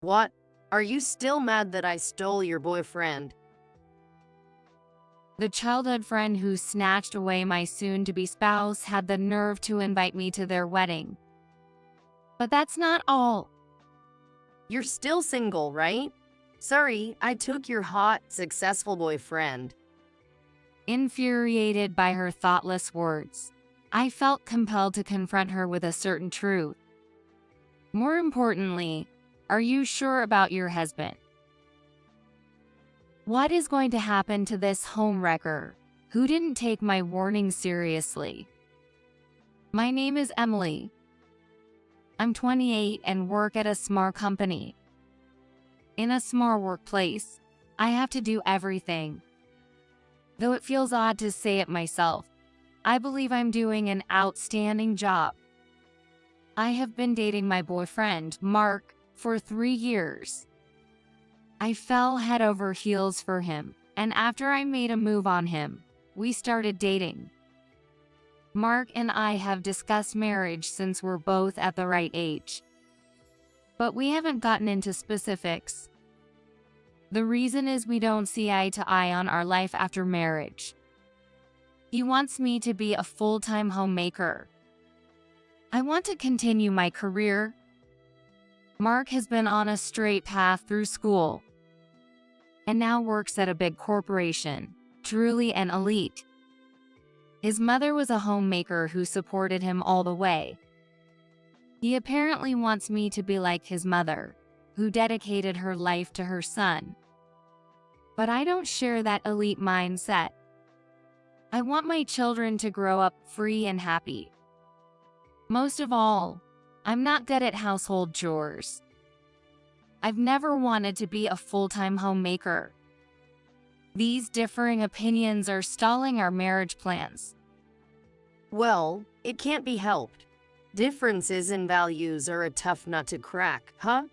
What? Are you still mad that I stole your boyfriend? The childhood friend who snatched away my soon-to-be spouse had the nerve to invite me to their wedding. But that's not all. You're still single, right? Sorry, I took your hot, successful boyfriend. Infuriated by her thoughtless words, I felt compelled to confront her with a certain truth. More importantly, are you sure about your husband? What is going to happen to this homewrecker who didn't take my warning seriously? My name is Emily. I'm 28 and work at a small company. In a small workplace, I have to do everything. Though it feels odd to say it myself, I believe I'm doing an outstanding job. I have been dating my boyfriend, Mark, for 3 years. I fell head over heels for him, and after I made a move on him, we started dating. Mark and I have discussed marriage since we're both at the right age. But we haven't gotten into specifics. The reason is we don't see eye to eye on our life after marriage. He wants me to be a full-time homemaker. I want to continue my career. Mark has been on a straight path through school and now works at a big corporation, truly an elite. His mother was a homemaker who supported him all the way. He apparently wants me to be like his mother, who dedicated her life to her son. But I don't share that elite mindset. I want my children to grow up free and happy. Most of all, I'm not good at household chores. I've never wanted to be a full-time homemaker. These differing opinions are stalling our marriage plans. Well, it can't be helped. Differences in values are a tough nut to crack, huh?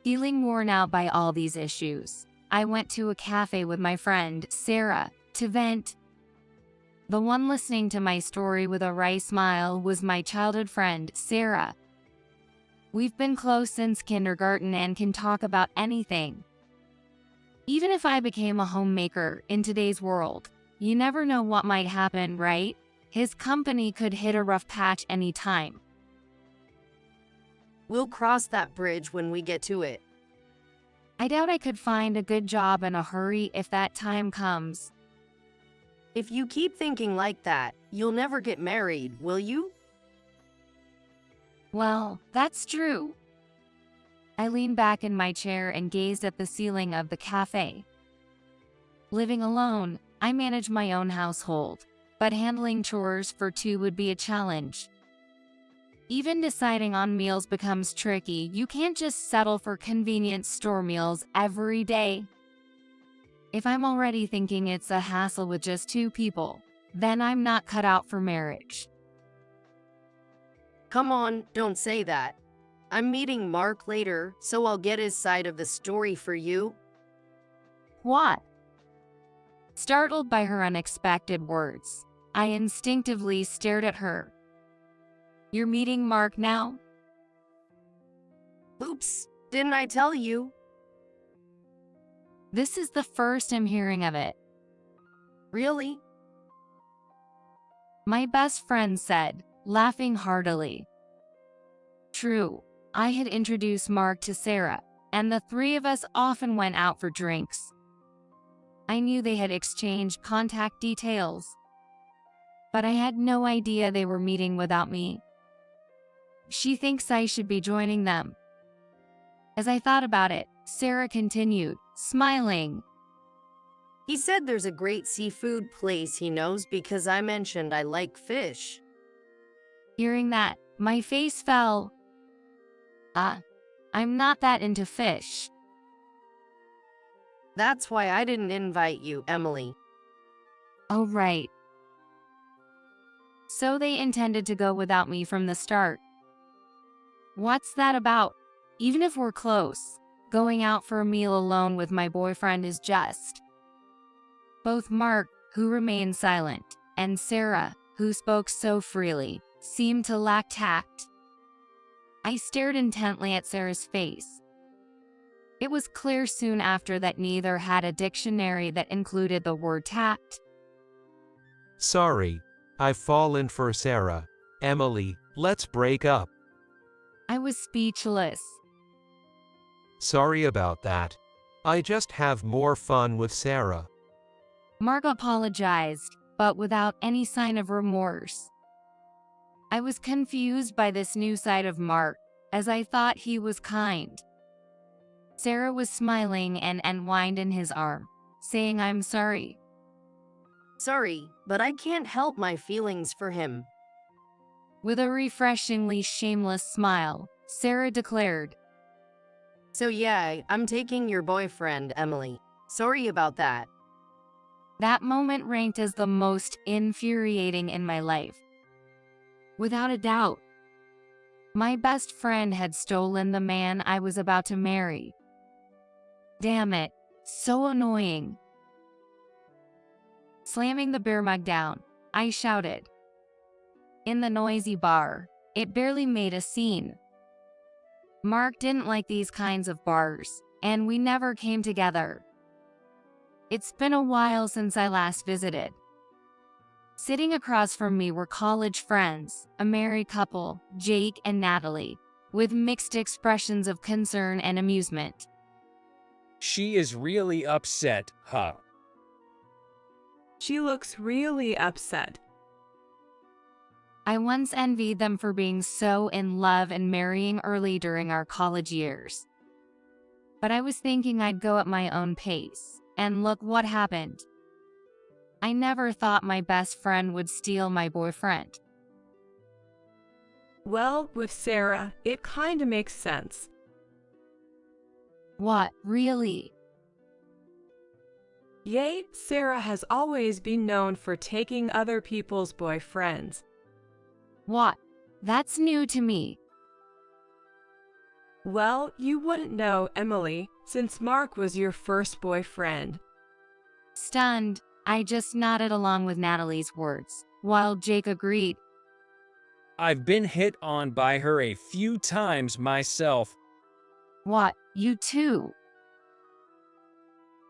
Feeling worn out by all these issues, I went to a cafe with my friend, Sarah, to vent. The one listening to my story with a wry smile was my childhood friend, Sarah. We've been close since kindergarten and can talk about anything. Even if I became a homemaker in today's world, you never know what might happen, right? His company could hit a rough patch anytime. We'll cross that bridge when we get to it. I doubt I could find a good job in a hurry if that time comes. If you keep thinking like that, you'll never get married, will you? Well, that's true. I leaned back in my chair and gazed at the ceiling of the cafe. Living alone, I manage my own household, but handling chores for two would be a challenge. Even deciding on meals becomes tricky. You can't just settle for convenience store meals every day. If I'm already thinking it's a hassle with just two people, then I'm not cut out for marriage. Come on, don't say that. I'm meeting Mark later, so I'll get his side of the story for you. What? Startled by her unexpected words, I instinctively stared at her. You're meeting Mark now? Oops, didn't I tell you? This is the first I'm hearing of it. Really? My best friend said, laughing heartily. True, I had introduced Mark to Sarah, and the three of us often went out for drinks. I knew they had exchanged contact details, but I had no idea they were meeting without me. She thinks I should be joining them. As I thought about it, Sarah continued, smiling. He said there's a great seafood place he knows because I mentioned I like fish. Hearing that, my face fell. I'm not that into fish. That's why I didn't invite you, Emily. Oh, right. So they intended to go without me from the start. What's that about? Even if we're close, going out for a meal alone with my boyfriend is just. Both Mark, who remained silent, and Sarah, who spoke so freely, seemed to lack tact. I stared intently at Sarah's face. It was clear soon after that neither had a dictionary that included the word tact. Sorry, I've fallen for Sarah. Emily, let's break up. I was speechless. Sorry about that. I just have more fun with Sarah. Mark apologized, but without any sign of remorse. I was confused by this new side of Mark, as I thought he was kind. Sarah was smiling and whined in his arm, saying, "I'm sorry." Sorry, but I can't help my feelings for him. With a refreshingly shameless smile, Sarah declared, So yeah, I'm taking your boyfriend, Emily. Sorry about that. That moment ranked as the most infuriating in my life. Without a doubt, my best friend had stolen the man I was about to marry. Damn it, so annoying. Slamming the beer mug down, I shouted. In the noisy bar, it barely made a scene. Mark didn't like these kinds of bars, and we never came together. It's been a while since I last visited. Sitting across from me were college friends, a married couple, Jake and Natalie, with mixed expressions of concern and amusement. She is really upset, huh? She looks really upset. I once envied them for being so in love and marrying early during our college years. But I was thinking I'd go at my own pace, and look what happened. I never thought my best friend would steal my boyfriend. Well, with Sarah, it kinda makes sense. What, really? Yay, Sarah has always been known for taking other people's boyfriends. What? That's new to me. Well, you wouldn't know, Emily, since Mark was your first boyfriend. Stunned, I just nodded along with Natalie's words, while Jake agreed. I've been hit on by her a few times myself. What, you too?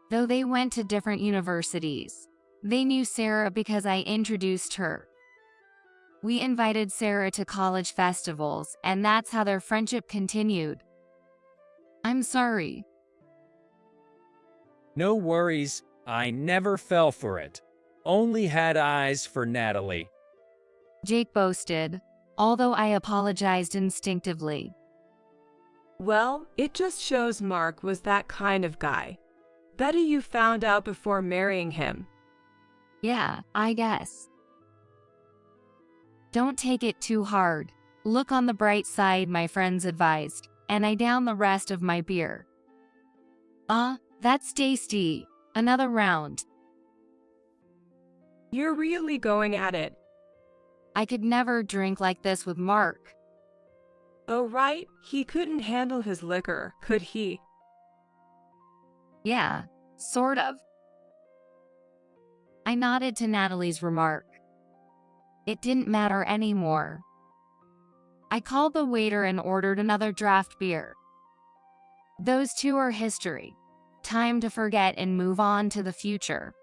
Though they went to different universities, they knew Sarah because I introduced her. We invited Sarah to college festivals, and that's how their friendship continued. I'm sorry. No worries, I never fell for it. Only had eyes for Natalie. Jake boasted, although I apologized instinctively. Well, it just shows Mark was that kind of guy. Better you found out before marrying him. Yeah, I guess. Don't take it too hard. Look on the bright side, my friends advised, and I downed the rest of my beer. That's tasty. Another round. You're really going at it. I could never drink like this with Mark. Oh right, he couldn't handle his liquor, could he? Yeah, sort of. I nodded to Natalie's remark. It didn't matter anymore. I called the waiter and ordered another draft beer. Those two are history. Time to forget and move on to the future.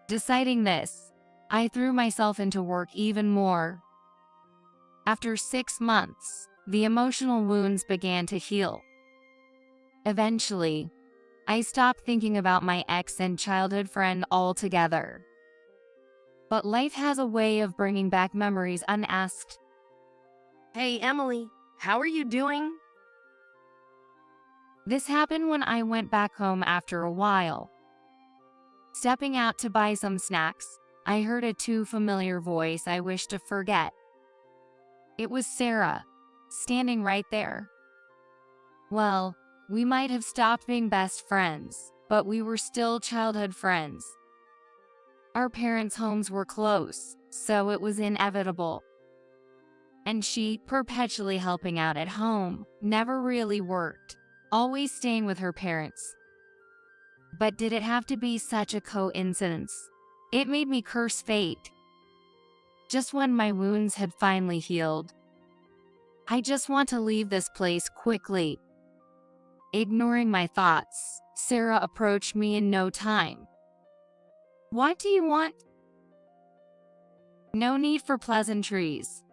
Deciding this, I threw myself into work even more. After 6 months, the emotional wounds began to heal. Eventually, I stopped thinking about my ex and childhood friend altogether. But life has a way of bringing back memories unasked. Hey, Emily, how are you doing? This happened when I went back home after a while. Stepping out to buy some snacks, I heard a too familiar voice I wished to forget. It was Sarah, standing right there. Well, we might have stopped being best friends, but we were still childhood friends. Our parents' homes were close, so it was inevitable. And she, perpetually helping out at home, never really worked, always staying with her parents. But did it have to be such a coincidence? It made me curse fate. Just when my wounds had finally healed. I just want to leave this place quickly. Ignoring my thoughts, Sarah approached me in no time. What do you want? No need for pleasantries.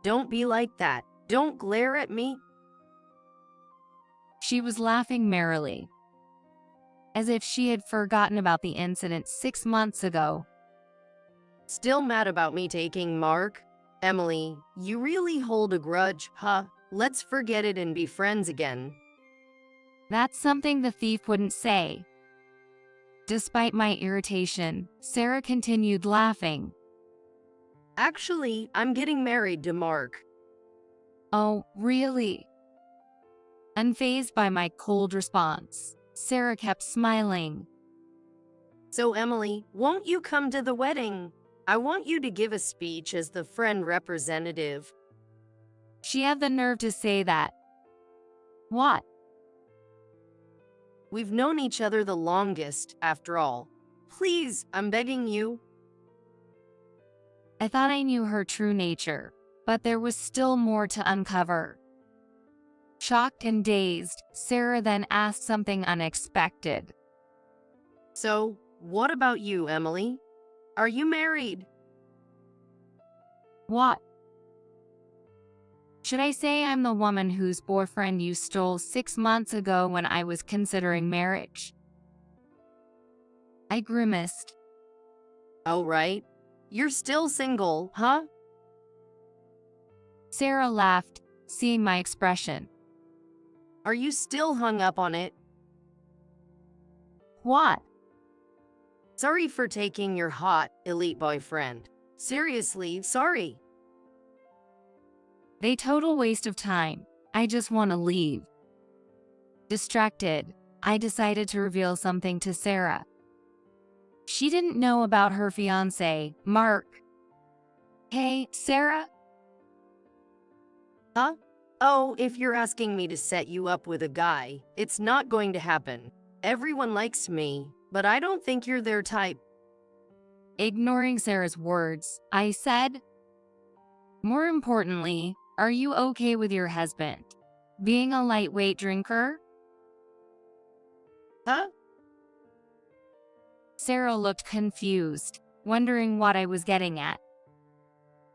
Don't be like that. Don't glare at me. She was laughing merrily, as if she had forgotten about the incident 6 months ago. Still mad about me taking Mark? Emily, you really hold a grudge, huh? Let's forget it and be friends again. That's something the thief wouldn't say. Despite my irritation, Sarah continued laughing. Actually, I'm getting married to Mark. Oh, really? Unfazed by my cold response, Sarah kept smiling. So Emily, won't you come to the wedding? I want you to give a speech as the friend representative. She had the nerve to say that. What? We've known each other the longest, after all. Please, I'm begging you. I thought I knew her true nature, but there was still more to uncover. Shocked and dazed, Sarah then asked something unexpected. So, what about you, Emily? Are you married? What? Should I say I'm the woman whose boyfriend you stole 6 months ago when I was considering marriage? I grimaced. Oh, right. You're still single, huh? Sarah laughed, seeing my expression. Are you still hung up on it? What? Sorry for taking your hot, elite boyfriend. Seriously, sorry. They total waste of time. I just want to leave. Distracted, I decided to reveal something to Sarah. She didn't know about her fiancé, Mark. Hey, Sarah? Huh? Oh, if you're asking me to set you up with a guy, it's not going to happen. Everyone likes me, but I don't think you're their type. Ignoring Sarah's words, I said, more importantly, are you okay with your husband being a lightweight drinker? Huh? Sarah looked confused, wondering what I was getting at.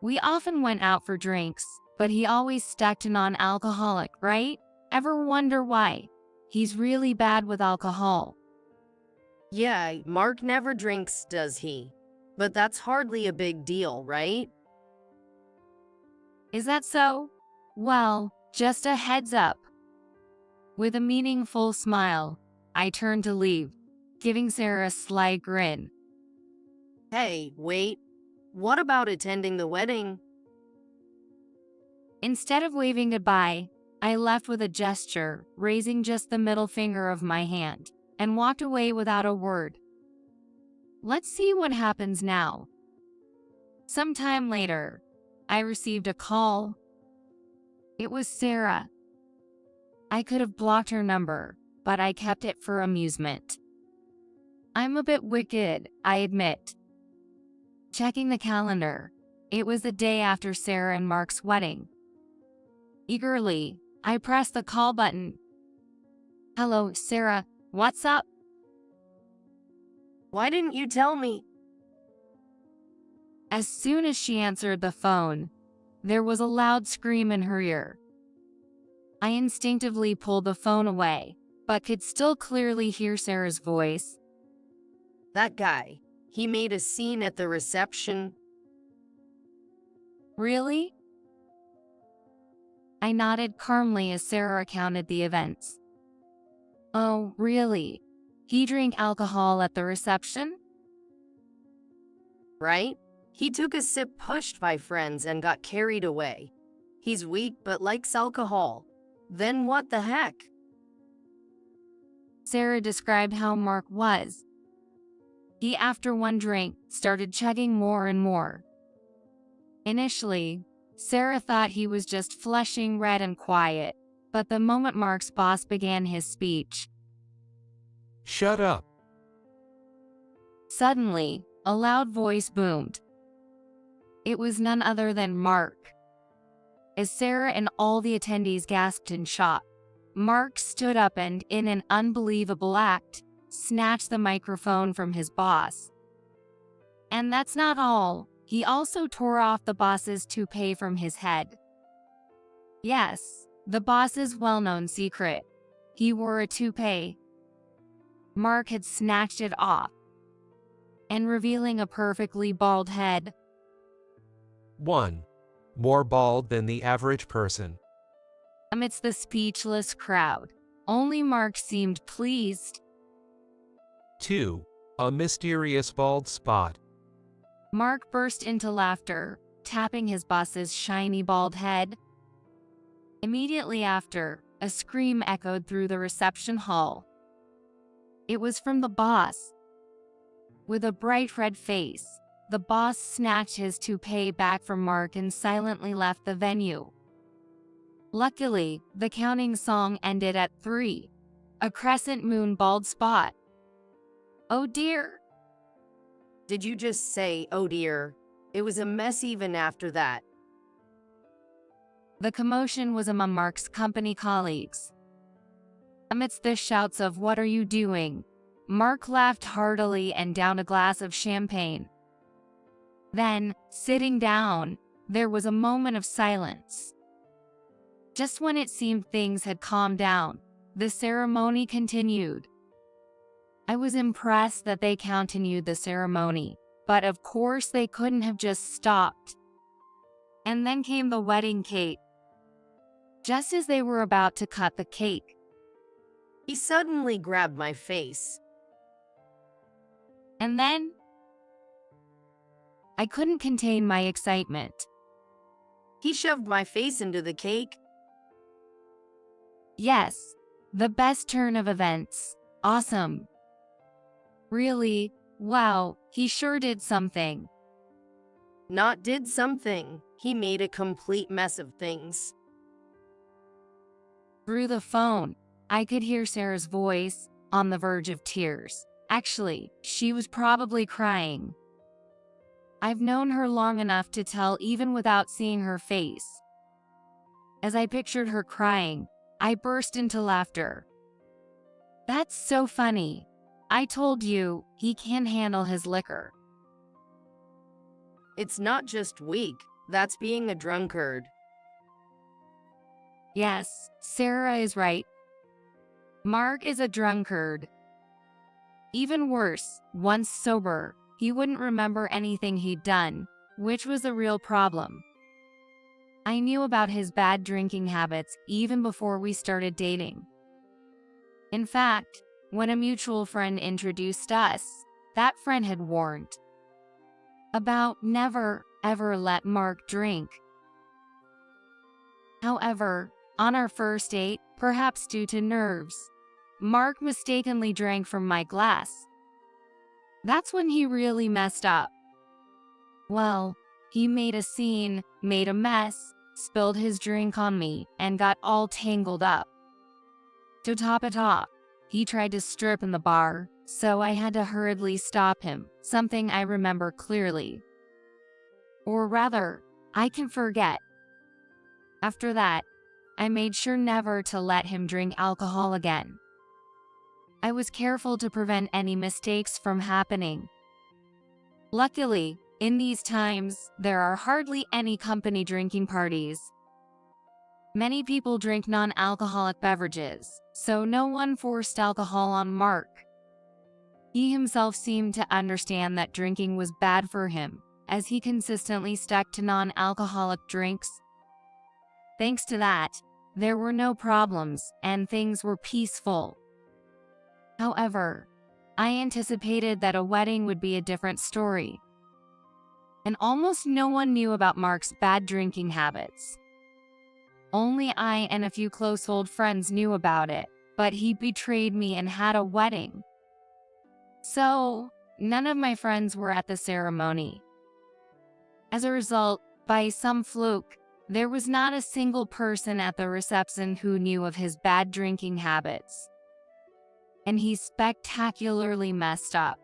We often went out for drinks, but he always stuck to non-alcoholic, right? Ever wonder why? He's really bad with alcohol. Yeah, Mark never drinks, does he? But that's hardly a big deal, right? Is that so? Well, just a heads up. With a meaningful smile, I turned to leave, giving Sarah a sly grin. Hey, wait. What about attending the wedding? Instead of waving goodbye, I left with a gesture, raising just the middle finger of my hand, and walked away without a word. Let's see what happens now. Sometime later, I received a call. It was Sarah. I could have blocked her number, but I kept it for amusement. I'm a bit wicked, I admit. Checking the calendar, it was the day after Sarah and Mark's wedding. Eagerly, I pressed the call button. Hello, Sarah, what's up? Why didn't you tell me? As soon as she answered the phone, there was a loud scream in her ear. I instinctively pulled the phone away, but could still clearly hear Sarah's voice. That guy. He made a scene at the reception. Really? I nodded calmly as Sarah recounted the events. Oh, really? He drank alcohol at the reception? Right? He took a sip pushed by friends and got carried away. He's weak but likes alcohol. Then what the heck? Sarah described how Mark was. He, after one drink, started chugging more and more. Initially, Sarah thought he was just flushing red and quiet, but the moment Mark's boss began his speech, Shut up. suddenly, a loud voice boomed. It was none other than Mark. as Sarah and all the attendees gasped in shock. Mark stood up and, in an unbelievable act, snatched the microphone from his boss. And that's not all. He also tore off the boss's toupee from his head. Yes, the boss's well-known secret. He wore a toupee. Mark had snatched it off, and revealing a perfectly bald head. 1. More bald than the average person. Amidst the speechless crowd, only Mark seemed pleased. 2. A mysterious bald spot. Mark burst into laughter, tapping his boss's shiny bald head. Immediately after, a scream echoed through the reception hall. It was from the boss. With a bright red face, the boss snatched his toupee back from Mark and silently left the venue. Luckily, the counting song ended at 3. A crescent moon bald spot. Oh dear. Did you just say, oh dear? It was a mess even after that. The commotion was among Mark's company colleagues. Amidst the shouts of "What are you doing?" Mark laughed heartily and downed a glass of champagne. Then, sitting down, there was a moment of silence. Just when it seemed things had calmed down, the ceremony continued. I was impressed that they continued the ceremony, but of course they couldn't have just stopped. And then came the wedding cake. Just as they were about to cut the cake, He suddenly grabbed my face. and then I couldn't contain my excitement. He shoved my face into the cake. Yes, the best turn of events. Awesome. Really, wow, he sure did something. Not did something. He made a complete mess of things. Through the phone, I could hear Sarah's voice, on the verge of tears. Actually, she was probably crying. I've known her long enough to tell even without seeing her face. As I pictured her crying, I burst into laughter. That's so funny. I told you, he can't handle his liquor. It's not just weak, that's being a drunkard. Yes, Sarah is right. Mark is a drunkard. Even worse, once sober, he wouldn't remember anything he'd done, which was a real problem. I knew about his bad drinking habits even before we started dating. In fact, when a mutual friend introduced us, that friend had warned about never, ever let Mark drink. However, on our first date, perhaps due to nerves, Mark mistakenly drank from my glass. That's when he really messed up. Well, he made a scene, made a mess, spilled his drink on me, and got all tangled up. To top it off, he tried to strip in the bar, so I had to hurriedly stop him, something I remember clearly. Or rather, I can forget. After that, I made sure never to let him drink alcohol again. I was careful to prevent any mistakes from happening. Luckily, in these times, there are hardly any company drinking parties. Many people drink non-alcoholic beverages, so no one forced alcohol on Mark. He himself seemed to understand that drinking was bad for him, as he consistently stuck to non-alcoholic drinks. Thanks to that, there were no problems, and things were peaceful. However, I anticipated that a wedding would be a different story. And almost no one knew about Mark's bad drinking habits. Only I and a few close old friends knew about it, but he betrayed me and had a wedding. So, none of my friends were at the ceremony. As a result, by some fluke, there was not a single person at the reception who knew of his bad drinking habits. And he spectacularly messed up.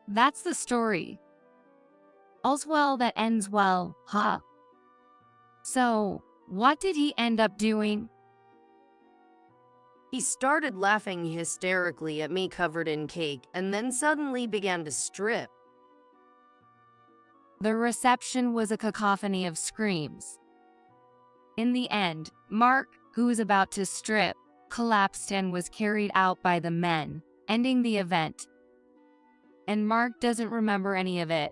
That's the story. All's well that ends well, huh? So, What did he end up doing? He started laughing hysterically at me covered in cake and then suddenly began to strip. The reception was a cacophony of screams. In the end, Mark, who was about to strip, collapsed and was carried out by the men, ending the event. And Mark doesn't remember any of it.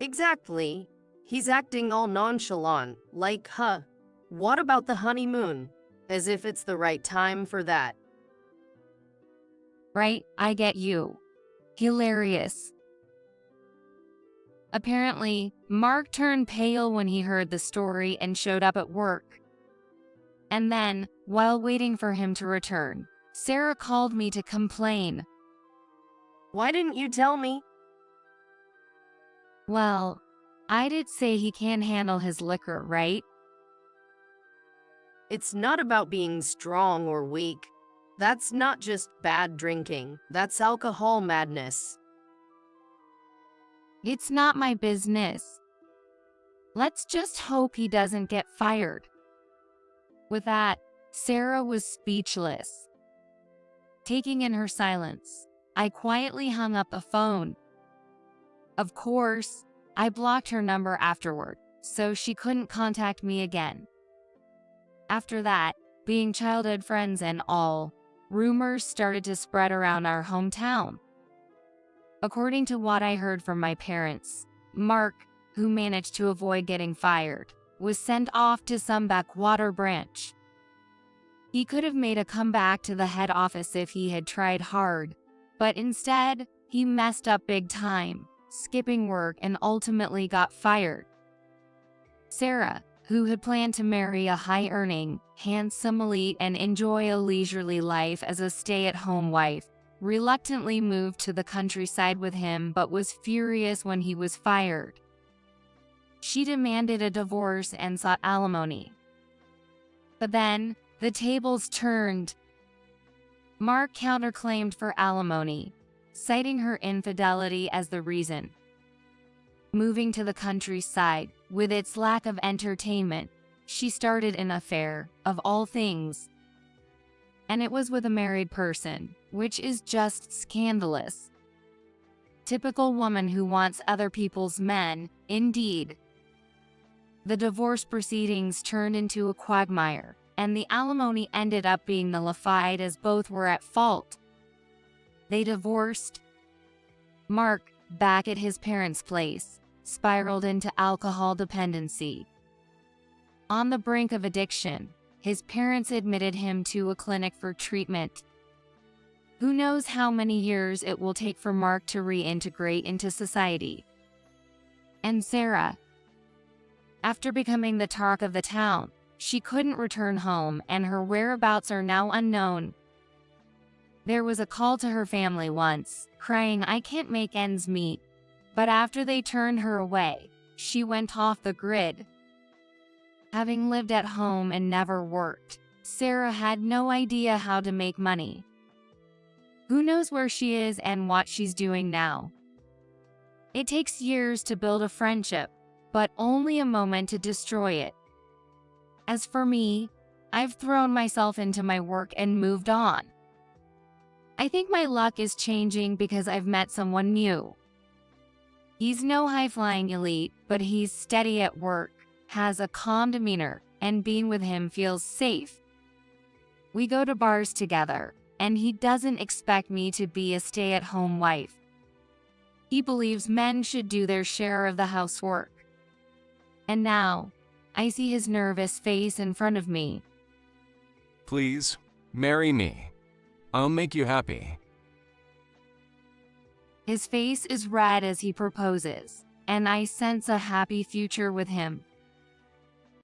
Exactly. He's acting all nonchalant, like, what about the honeymoon? As if it's the right time for that. Right, I get you. Hilarious. Apparently, Mark turned pale when he heard the story and showed up at work. And then, while waiting for him to return, Sarah called me to complain. Why didn't you tell me? Well, I did say he can't handle his liquor, right? It's not about being strong or weak. That's not just bad drinking. That's alcohol madness. It's not my business. Let's just hope he doesn't get fired. With that, Sarah was speechless. Taking in her silence, I quietly hung up the phone. Of course, I blocked her number afterward, so she couldn't contact me again. After that, being childhood friends and all, rumors started to spread around our hometown. According to what I heard from my parents, Mark, who managed to avoid getting fired, was sent off to some backwater branch. He could have made a comeback to the head office if he had tried hard, but instead, he messed up big time, skipping work and ultimately got fired. Sarah, who had planned to marry a high-earning, handsome elite and enjoy a leisurely life as a stay-at-home wife, reluctantly moved to the countryside with him but was furious when he was fired. She demanded a divorce and sought alimony. But then, the tables turned. Mark counterclaimed for alimony, citing her infidelity as the reason. Moving to the countryside, with its lack of entertainment, she started an affair, of all things. And it was with a married person, which is just scandalous. Typical woman who wants other people's men, indeed. The divorce proceedings turned into a quagmire, and the alimony ended up being nullified as both were at fault. They divorced. Mark, back at his parents' place, spiraled into alcohol dependency. On the brink of addiction, his parents admitted him to a clinic for treatment. Who knows how many years it will take for Mark to reintegrate into society. And Sarah, after becoming the talk of the town, she couldn't return home and her whereabouts are now unknown. There was a call to her family once, crying, "I can't make ends meet." But after they turned her away, she went off the grid. Having lived at home and never worked, Sarah had no idea how to make money. Who knows where she is and what she's doing now? It takes years to build a friendship, but only a moment to destroy it. As for me, I've thrown myself into my work and moved on. I think my luck is changing because I've met someone new. He's no high-flying elite, but he's steady at work, has a calm demeanor, and being with him feels safe. We go to bars together, and he doesn't expect me to be a stay-at-home wife. He believes men should do their share of the housework. And now, I see his nervous face in front of me. Please, marry me. I'll make you happy. His face is red as he proposes, and I sense a happy future with him.